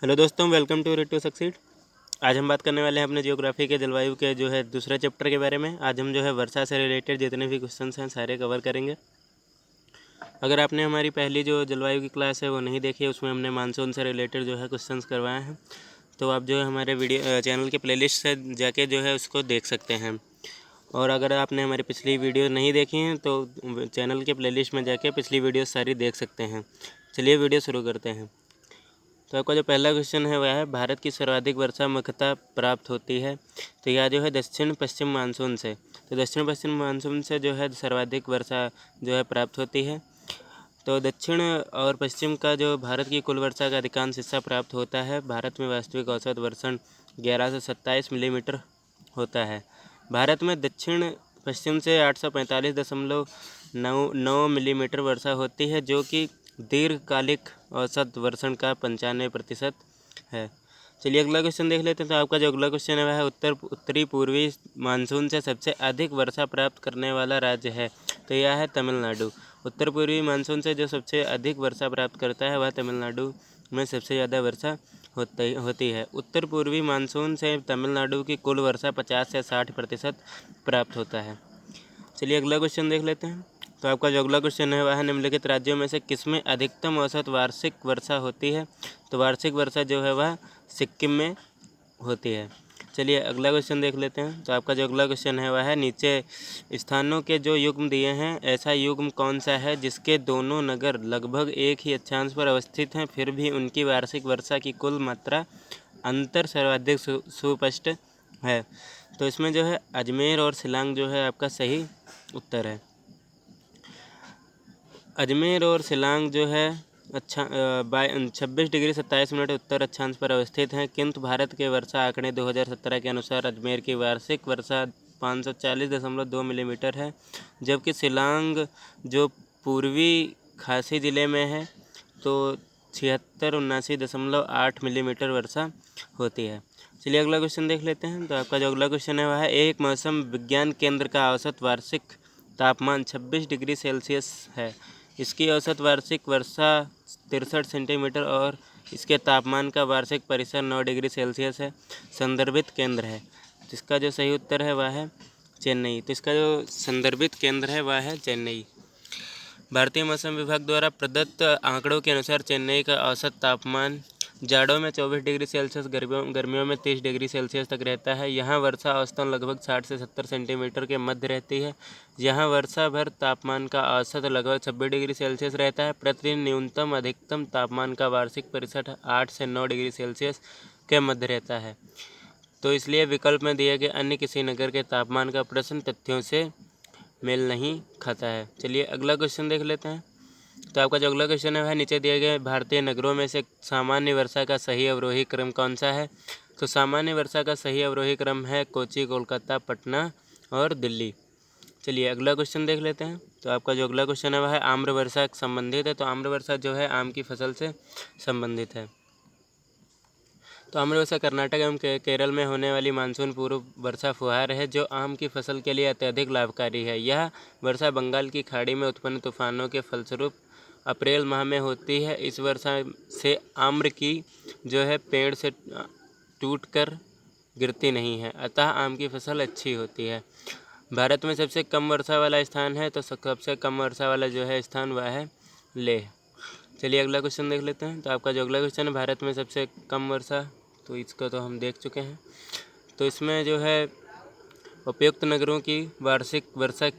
Hello दोस्तों, welcome to read to succeed. आज हम बात करने वाले हैं अपने जियोग्राफी के जलवायु के जो है दूसरे चैप्टर के बारे में। आज हम जो है वर्षा से रिलेटेड जितने भी क्वेश्चंस हैं सारे कवर करेंगे। अगर आपने हमारी पहली जो जलवायु की क्लास है वो नहीं देखी है, उसमें हमने मानसून से रिलेटेड जो है क्वेश्चंस करवाए हैं, तो आप जो है हमारे वीडियो चैनल के प्लेलिस्ट से जाके जो है उसको देख सकते हैं। और अगर आपने हमारी पिछली वीडियो नहीं देखी हैं तो चैनल के प्लेलिस्ट में जाके पिछली वीडियो सारी देख सकते हैं। चलिए वीडियो शुरू करते हैं। तो आपका जो पहला क्वेश्चन है वह है, भारत की सर्वाधिक वर्षा मुख्यतः प्राप्त होती है। तो यह जो है दक्षिण पश्चिम मानसून से, तो दक्षिण पश्चिम मानसून से जो है सर्वाधिक वर्षा जो है प्राप्त होती है। तो दक्षिण और पश्चिम का जो भारत की कुल वर्षा का अधिकांश हिस्सा प्राप्त होता है। भारत में वास्तविक औसत वर्षण 11 से 27 मिलीमीटर होता है। भारत में दक्षिण पश्चिम से 845.99 मिलीमीटर वर्षा होती है, जो कि दीर्घकालिक औसत वर्षण का 95% है। चलिए अगला क्वेश्चन देख लेते हैं। तो आपका जो अगला क्वेश्चन है वह है, उत्तरी पूर्वी मानसून से सबसे अधिक वर्षा प्राप्त करने वाला राज्य है। तो यह है तमिलनाडु। उत्तर पूर्वी मानसून से जो सबसे अधिक वर्षा प्राप्त करता है वह तमिलनाडु में सबसे ज़्यादा वर्षा होती है। उत्तर पूर्वी मानसून से तमिलनाडु की कुल वर्षा 50 से 60% प्राप्त होता है। चलिए अगला क्वेश्चन देख लेते हैं। तो आपका जो अगला क्वेश्चन है वह है, निम्नलिखित राज्यों में से किसमें अधिकतम औसत वार्षिक वर्षा होती है। तो वार्षिक वर्षा जो है वह सिक्किम में होती है। चलिए अगला क्वेश्चन देख लेते हैं। तो आपका जो अगला क्वेश्चन है वह है, नीचे स्थानों के जो युग्म दिए हैं, ऐसा युग्म कौन सा है जिसके दोनों नगर लगभग एक ही अक्षांश पर अवस्थित हैं, फिर भी उनकी वार्षिक वर्षा की कुल मात्रा अंतर सर्वाधिक सुस्पष्ट है। तो इसमें जो है अजमेर और शिलांग जो है आपका सही उत्तर है। अजमेर और शिलांग जो है 26 डिग्री 27 मिनट उत्तर अक्षांश पर अवस्थित हैं, किंतु भारत के वर्षा आंकड़े 2017 के अनुसार अजमेर की वार्षिक वर्षा 540.2 मिलीमीटर है, जबकि शिलांग जो पूर्वी खासी ज़िले में है तो 76-79.8 मिलीमीटर वर्षा होती है। चलिए अगला क्वेश्चन देख लेते हैं। तो आपका जो अगला क्वेश्चन है वह है, एक मौसम विज्ञान केंद्र का औसत वार्षिक तापमान 26 डिग्री सेल्सियस है। इसकी औसत वार्षिक वर्षा 63 सेंटीमीटर और इसके तापमान का वार्षिक परिसर 9 डिग्री सेल्सियस है। संदर्भित केंद्र है, जिसका जो सही उत्तर है वह है चेन्नई। तो इसका जो संदर्भित केंद्र है वह है चेन्नई। भारतीय मौसम विभाग द्वारा प्रदत्त आंकड़ों के अनुसार चेन्नई का औसत तापमान जाड़ों में 24 डिग्री सेल्सियस, गर्मियों में 30 डिग्री सेल्सियस तक रहता है। यहाँ वर्षा औसतन लगभग 60 से 70 सेंटीमीटर के मध्य रहती है। यहाँ वर्षा भर तापमान का औसत लगभग 26 डिग्री सेल्सियस रहता है। प्रतिदिन न्यूनतम अधिकतम तापमान का वार्षिक परिसर 8 से 9 डिग्री सेल्सियस के मध्य रहता है। तो इसलिए विकल्प में दिए गए अन्य किसी नगर के तापमान का प्रश्न तथ्यों से मेल नहीं खाता है। चलिए अगला क्वेश्चन देख लेते हैं। तो आपका जो अगला क्वेश्चन है वह नीचे दिए गए भारतीय नगरों में से सामान्य वर्षा का सही अवरोही क्रम कौन सा है। तो सामान्य वर्षा का सही अवरोही क्रम है कोची, कोलकाता, पटना और दिल्ली। चलिए अगला क्वेश्चन देख लेते हैं। तो आपका जो अगला क्वेश्चन है वह है, आम्र वर्षा संबंधित है। तो आम्र वर्षा जो है आम की फसल से संबंधित है। तो आम्र वर्षा कर्नाटक एवं केरल में होने वाली मानसून पूर्व वर्षा फुहार है, जो आम की फसल के लिए अत्यधिक लाभकारी है। यह वर्षा बंगाल की खाड़ी में उत्पन्न तूफानों के फलस्वरूप अप्रैल माह में होती है। इस वर्षा से आम्र की जो है पेड़ से टूटकर गिरती नहीं है, अतः आम की फसल अच्छी होती है। भारत में सबसे कम वर्षा वाला स्थान है, तो सबसे कम वर्षा वाला जो है स्थान वह है लेह। चलिए अगला क्वेश्चन देख लेते हैं। तो आपका जो अगला क्वेश्चन है, भारत में सबसे कम वर्षा, तो इसको तो हम देख चुके हैं। तो इसमें जो है उपयुक्त नगरों की वार्षिक वर्षा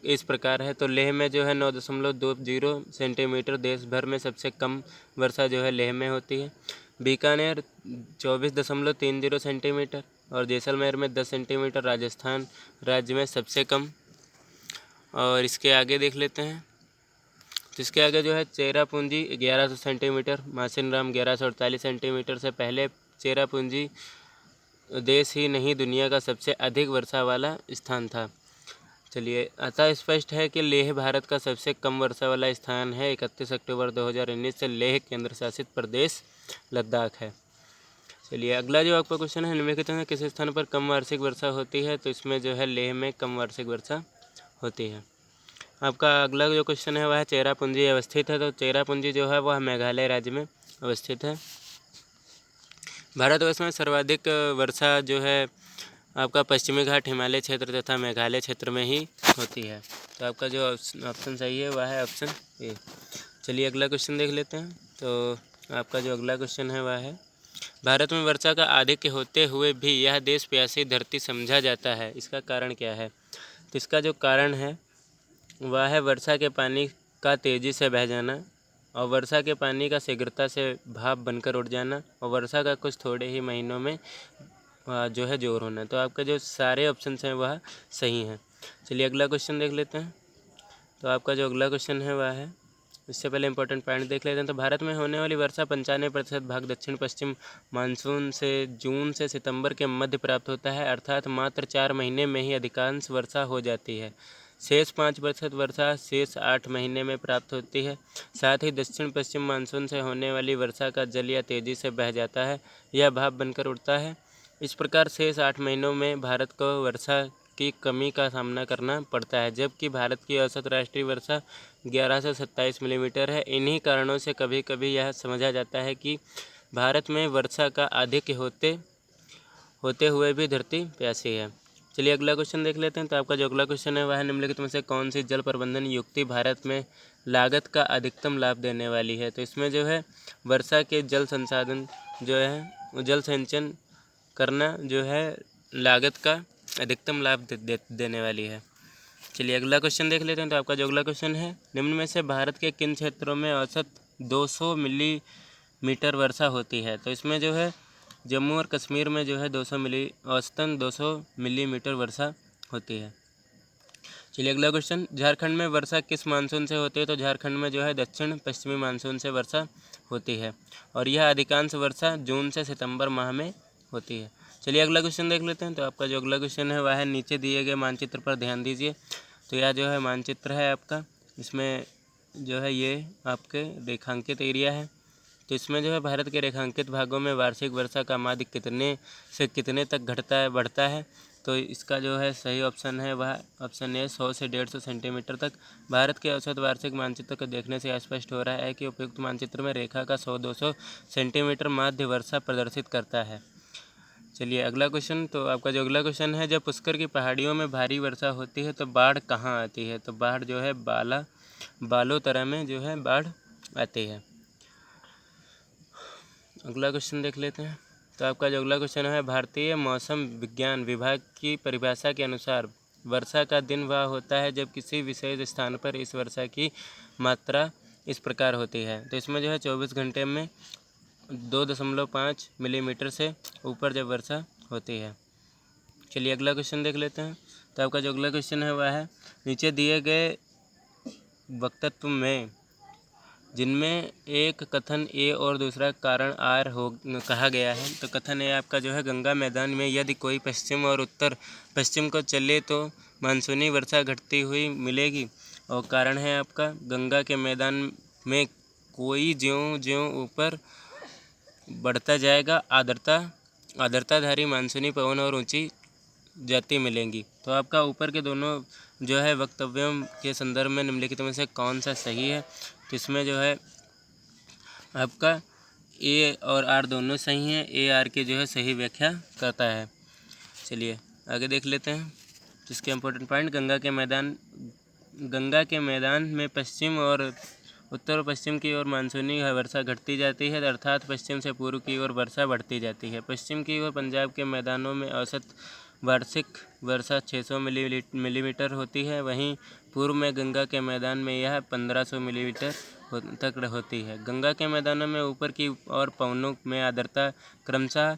इस प्रकार है। तो लेह में जो है 9.20 सेंटीमीटर, देश भर में सबसे कम वर्षा जो है लेह में होती है। बीकानेर 24.30 सेंटीमीटर और जैसलमेर में 10 सेंटीमीटर, राजस्थान राज्य में सबसे कम। और इसके आगे देख लेते हैं। तो इसके आगे जो है चेरापूंजी 1100 सेंटीमीटर, मासिनराम 1148 सेंटीमीटर से पहले चेरापूंजी देश ही नहीं दुनिया का सबसे अधिक वर्षा वाला स्थान था। चलिए अतः स्पष्ट है कि लेह भारत का सबसे कम वर्षा वाला स्थान है। 31 अक्टूबर 2019 से लेह केंद्र शासित प्रदेश लद्दाख है। चलिए अगला जो आपका क्वेश्चन है, निम्नलिखित में किस स्थान पर कम वार्षिक वर्षा होती है। तो इसमें जो है लेह में कम वार्षिक वर्षा होती है। आपका अगला जो क्वेश्चन है वह चेरापूंजी अवस्थित है। तो चेरापूंजी जो है वह मेघालय राज्य में अवस्थित है। भारतवर्ष में सर्वाधिक वर्षा जो है आपका पश्चिमी घाट, हिमालय क्षेत्र तथा मेघालय क्षेत्र में ही होती है। तो आपका जो ऑप्शन सही है वह है ऑप्शन ए। चलिए अगला क्वेश्चन देख लेते हैं। तो आपका जो अगला क्वेश्चन है वह है, भारत में वर्षा का आधिक्य होते हुए भी यह देश प्यासी धरती समझा जाता है, इसका कारण क्या है? तो इसका जो कारण है वह है वर्षा के पानी का तेज़ी से बह जाना, और वर्षा के पानी का शीघ्रता से भाप बनकर उड़ जाना, और वर्षा का कुछ थोड़े ही महीनों में जो है जोर होना। तो आपका जो सारे ऑप्शन हैं वह सही हैं। चलिए अगला क्वेश्चन देख लेते हैं। तो आपका जो अगला क्वेश्चन है वह है, इससे पहले इंपॉर्टेंट पॉइंट देख लेते हैं। तो भारत में होने वाली वर्षा 95% भाग दक्षिण पश्चिम मानसून से जून से सितंबर के मध्य प्राप्त होता है, अर्थात मात्र 4 महीने में ही अधिकांश वर्षा हो जाती है। शेष 5% वर्षा शेष 8 महीने में प्राप्त होती है। साथ ही दक्षिण पश्चिम मानसून से होने वाली वर्षा का जल या तेज़ी से बह जाता है या भाप बनकर उड़ता है। इस प्रकार शेष 8 महीनों में भारत को वर्षा की कमी का सामना करना पड़ता है, जबकि भारत की औसत राष्ट्रीय वर्षा 11 से 27 मिलीमीटर है। इन्हीं कारणों से कभी कभी यह समझा जाता है कि भारत में वर्षा का आधिक्य होते हुए भी धरती प्यासी है। चलिए अगला क्वेश्चन देख लेते हैं। तो आपका जो अगला क्वेश्चन है वह है, निम्नलिखित में से कौन सी जल प्रबंधन युक्ति भारत में लागत का अधिकतम लाभ देने वाली है? तो इसमें जो है वर्षा के जल संसाधन जो है जल संचयन करना जो है लागत का अधिकतम लाभ देने वाली है। चलिए अगला क्वेश्चन देख लेते हैं। तो आपका जो अगला क्वेश्चन है, निम्न में से भारत के किन क्षेत्रों में औसत 200 मिलीमीटर वर्षा होती है? तो इसमें जो है जम्मू और कश्मीर में जो है औसतन 200 मिलीमीटर वर्षा होती है। चलिए अगला क्वेश्चन, झारखंड में वर्षा किस मानसून से होती है? तो झारखंड में जो है दक्षिण पश्चिमी मानसून से वर्षा होती है, और यह अधिकांश वर्षा जून से सितंबर माह में होती है। चलिए अगला क्वेश्चन देख लेते हैं। तो आपका जो अगला क्वेश्चन है वह है, नीचे दिए गए मानचित्र पर ध्यान दीजिए। तो यह जो है मानचित्र है आपका, इसमें जो है ये आपके रेखांकित एरिया है। तो इसमें जो है भारत के रेखांकित भागों में वार्षिक वर्षा का माध्य कितने से कितने तक बढ़ता है? तो इसका जो है सही ऑप्शन है वह ऑप्शन ए 100 से 150 सेंटीमीटर तक। भारत के औसत वार्षिक मानचित्र को देखने से स्पष्ट हो रहा है कि उपयुक्त मानचित्र में रेखा का 100-200 सेंटीमीटर माध्य वर्षा प्रदर्शित करता है। चलिए अगला क्वेश्चन। तो आपका जो अगला क्वेश्चन है, जब पुष्कर की पहाड़ियों में भारी वर्षा होती है तो बाढ़ कहाँ आती है? तो बाढ़ जो है बालोतरा में जो है बाढ़ आती है। अगला क्वेश्चन देख लेते हैं। तो आपका जो अगला क्वेश्चन है, भारतीय मौसम विज्ञान विभाग की परिभाषा के अनुसार वर्षा का दिन वह होता है जब किसी विशेष स्थान पर इस वर्षा की मात्रा इस प्रकार होती है। तो इसमें जो है 24 घंटे में 2.5 मिलीमीटर से ऊपर जब वर्षा होती है। चलिए अगला क्वेश्चन देख लेते हैं। तो आपका जो अगला क्वेश्चन है वह है, नीचे दिए गए वक्तव्य में जिनमें एक कथन ए और दूसरा कारण आर हो कहा गया है। तो कथन ए आपका जो है, गंगा मैदान में यदि कोई पश्चिम और उत्तर पश्चिम को चले तो मानसूनी वर्षा घटती हुई मिलेगी। और कारण है आपका, गंगा के मैदान में कोई ज्यों ज्यों ऊपर बढ़ता जाएगा आर्द्रताधारी मानसूनी पवन और ऊंची जाति मिलेंगी। तो आपका ऊपर के दोनों जो है वक्तव्यों के संदर्भ में निम्नलिखित में से कौन सा सही है? तो इसमें जो है आपका ए और आर दोनों सही हैं। ए आर की जो है सही व्याख्या करता है। चलिए आगे देख लेते हैं। तो इसके इम्पोर्टेंट पॉइंट, गंगा के मैदान में पश्चिम और उत्तर और पश्चिम की ओर मानसूनी वर्षा घटती जाती है, अर्थात पश्चिम से पूर्व की ओर वर्षा बढ़ती जाती है। पश्चिम की ओर पंजाब के मैदानों में औसत वार्षिक वर्षा 600 मिलीमीटर होती है, वहीं पूर्व में गंगा के मैदान में यह 1500 मिलीमीटर तक होती है। गंगा के मैदानों में ऊपर की और पवनों में आर्द्रता क्रमशः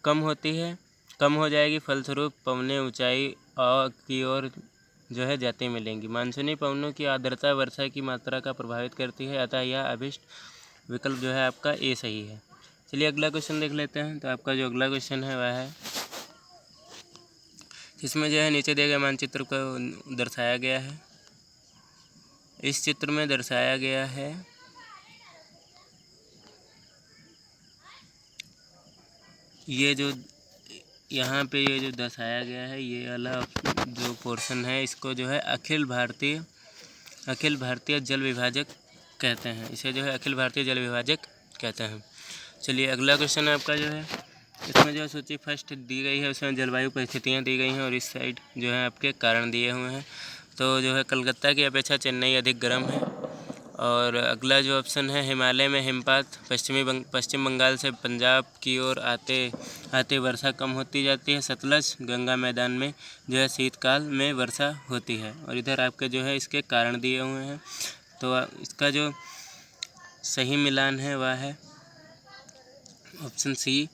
कम हो जाएगी, फलस्वरूप पवनें ऊंचाई की ओर जो है जाती मिलेंगी। मानसूनी पवनों की आर्द्रता वर्षा की मात्रा का प्रभावित करती है, अतः यह अभिष्ट विकल्प जो है आपका ए सही है। चलिए अगला क्वेश्चन देख लेते हैं। तो आपका जो अगला क्वेश्चन है वह है, इसमें जो है नीचे दिए गए मानचित्र को दर्शाया गया है। इस चित्र में दर्शाया गया है ये जो यहाँ पे ये जो दर्शाया गया है, ये वाला जो पोर्शन है, इसको जो है अखिल भारतीय जल विभाजक कहते हैं। इसे जो है अखिल भारतीय जल विभाजक कहते हैं। चलिए अगला क्वेश्चन आपका जो है, इसमें जो सूची फर्स्ट दी गई है उसमें जलवायु परिस्थितियाँ दी गई हैं और इस साइड जो है आपके कारण दिए हुए हैं। तो जो है कलकत्ता की अपेक्षा चेन्नई अधिक गर्म है। और अगला जो ऑप्शन है, हिमालय में हिमपात पश्चिम बंगाल से पंजाब की ओर आते आते वर्षा कम होती जाती है। सतलज गंगा मैदान में जो है शीतकाल में वर्षा होती है। और इधर आपके जो है इसके कारण दिए हुए हैं। तो इसका जो सही मिलान है वह है ऑप्शन सी।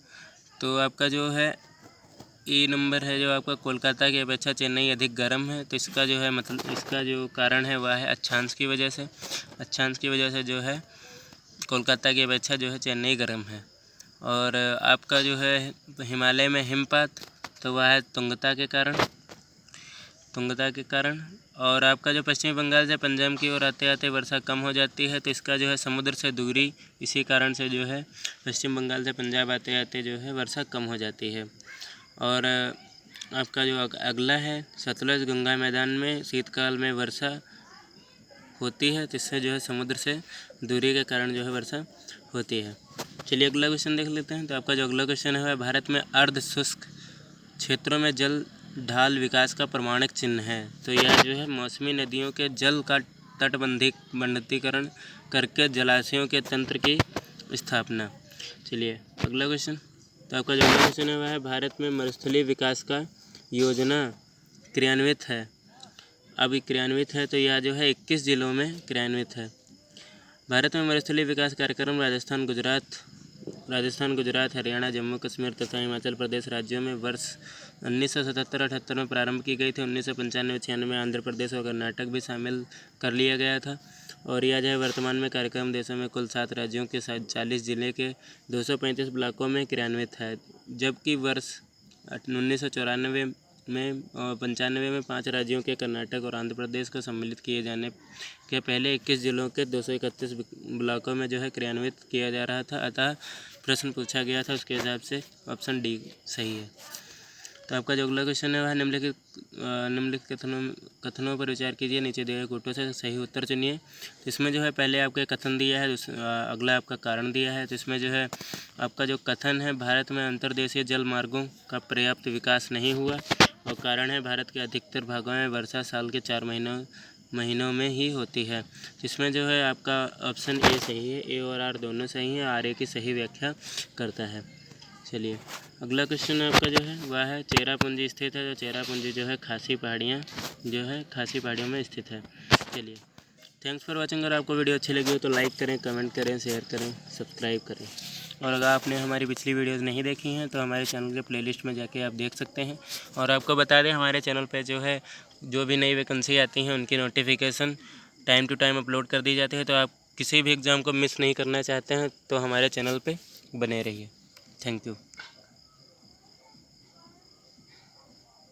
तो आपका जो है ए नंबर है जो आपका कोलकाता की अपेक्षा चेन्नई अधिक गर्म है। तो इसका जो है मतलब इसका जो कारण है वह है अक्षांश की वजह से। अक्षांश की वजह से जो है कोलकाता की अपेक्षा जो है चेन्नई गर्म है। और आपका जो है हिमालय में हिमपात तो वह है तुंगता के कारण। और आपका जो पश्चिमी बंगाल से पंजाब की ओर आते आते वर्षा कम हो जाती है। तो इसका जो है समुद्र से दूरी, इसी कारण से जो है पश्चिम बंगाल से पंजाब आते आते जो है वर्षा कम हो जाती है। और आपका जो अगला है, सतलज गंगा मैदान में शीतकाल में वर्षा होती है। तो इससे जो है समुद्र से दूरी के कारण जो है वर्षा होती है। चलिए अगला क्वेश्चन देख लेते हैं। तो आपका जो अगला क्वेश्चन है, भारत में अर्ध शुष्क क्षेत्रों में जल ढाल विकास का प्रमाणिक चिन्ह है। तो यह जो है मौसमी नदियों के जल का तटबंधीकरण करके जलाशयों के तंत्र की स्थापना। चलिए अगला क्वेश्चन। तो आपका जो अगला क्वेश्चन है वह है, भारत में मरुस्थलीय विकास का योजना क्रियान्वित है। अभी क्रियान्वित है तो यह जो है 21 जिलों में क्रियान्वित है। भारत में मरुस्थलीय विकास कार्यक्रम राजस्थान, गुजरात, हरियाणा, जम्मू कश्मीर तथा हिमाचल प्रदेश राज्यों में वर्ष 1977-78 में प्रारंभ की गई थी। 1995-96 में आंध्र प्रदेश और कर्नाटक भी शामिल कर लिया गया था। और यह जो है वर्तमान में कार्यक्रम देशों में कुल 7 राज्यों के 40 जिले के 235 ब्लॉकों में क्रियान्वित है। जबकि वर्ष 1994 में और 95 में 5 राज्यों के कर्नाटक और आंध्र प्रदेश को सम्मिलित किए जाने के पहले 21 जिलों के 231 ब्लॉकों में जो है क्रियान्वित किया जा रहा था। अतः प्रश्न पूछा गया था, उसके हिसाब से ऑप्शन डी सही है। तो आपका जो अगला क्वेश्चन है वह निम्नलिखित कथनों पर विचार कीजिए, नीचे दिए गए कोटों से सही उत्तर चुनिए। तो इसमें जो है पहले आपका कथन दिया है, अगला आपका कारण दिया है। तो इसमें जो है आपका जो कथन है, भारत में अंतर्देशीय जल मार्गों का पर्याप्त विकास नहीं हुआ। और कारण है, भारत के अधिकतर भागों में वर्षा साल के 4 महीनों में ही होती है। जिसमें जो है आपका ऑप्शन ए सही है। ए और आर दोनों सही हैं। आर ए की सही व्याख्या करता है। चलिए अगला क्वेश्चन आपका जो है वह है, चेरापूंजी स्थित है। तो चेरापूंजी जो है खासी पहाड़ियों में स्थित है। चलिए थैंक्स फॉर वॉचिंग। अगर आपको वीडियो अच्छी लगी हो तो लाइक करें, कमेंट करें, शेयर करें, सब्सक्राइब करें। और अगर आपने हमारी पिछली वीडियोज़ नहीं देखी हैं तो हमारे चैनल के प्लेलिस्ट में जाके आप देख सकते हैं। और आपको बता दें, हमारे चैनल पे जो है जो भी नई वैकेंसी आती हैं उनकी notification time to time upload कर दी जाती है। तो आप किसी भी एग्ज़ाम को मिस नहीं करना चाहते हैं तो हमारे चैनल पे बने रहिए। Thank you.